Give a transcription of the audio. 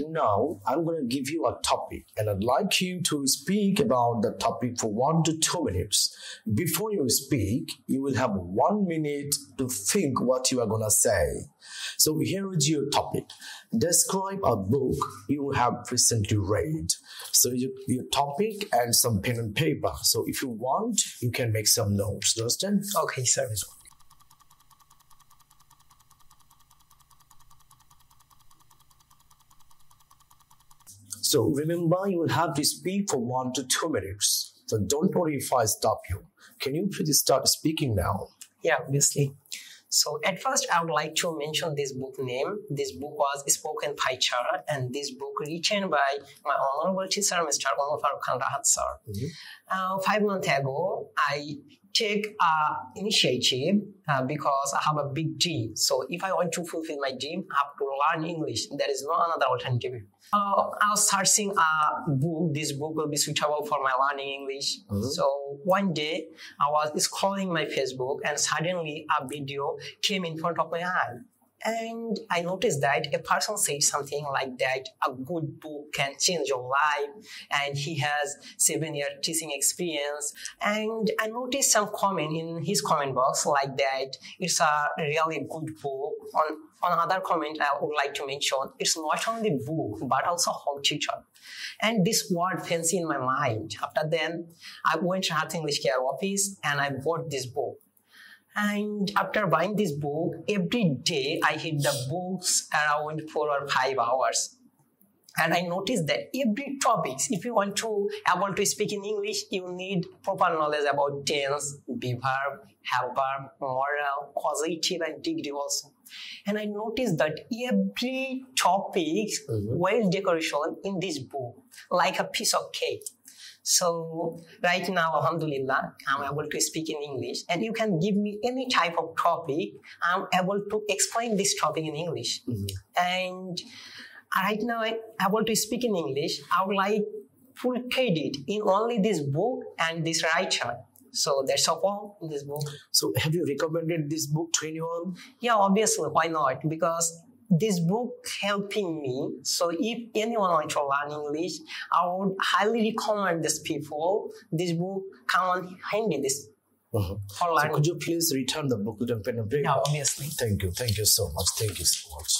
Now, I'm going to give you a topic and I'd like you to speak about the topic for 1 to 2 minutes. Before you speak, you will have 1 minute to think what you are going to say. So here is your topic. Describe a book you have recently read. So your topic and some pen and paper. So if you want, you can make some notes. Do you understand? Okay, sir. So remember, you will have to speak for 1 to 2 minutes. So don't worry if I stop you. Can you please start speaking now? Yeah, obviously. So at first, I would like to mention this book name. This book was spoken by Chara, and this book written by my honorable teacher, Mr. Rahat sir. 5 months ago, I take initiative because I have a big dream. So if I want to fulfill my dream, I have to learn English. There is no another alternative. I was searching a book. This book will be suitable for my learning English. So one day I was scrolling my Facebook and suddenly a video came in front of my eye. And I noticed that a person said something like that, a good book can change your life, and he has 7-year teaching experience. And I noticed some comment in his comment box like that, it's a really good book. On another comment, I would like to mention, it's not only book, but also home teacher. And this word fancy in my mind. After then, I went to Rahat English Care office and I bought this book. And after buying this book, every day I hit the books around 4 or 5 hours. And I noticed that every topic, if you want to able to speak in English, you need proper knowledge about tense, be verb, have verb, moral, causative, and degree also. And I noticed that every topic well decoration in this book, like a piece of cake. So right now, alhamdulillah, I'm able to speak in English, and you can give me any type of topic, I'm able to explain this topic in English. And right now, I'm able to speak in English. I would like full credit in only this book and this writer. So that's all in this book. So have you recommended this book to anyone? Yeah, obviously, why not? Because this book helping me. So if anyone wants to learn English, I would highly recommend this people. This book come on handy this for learning. So could you please return the book to pen and paper? Yeah, obviously. Thank you. Thank you so much. Thank you so much.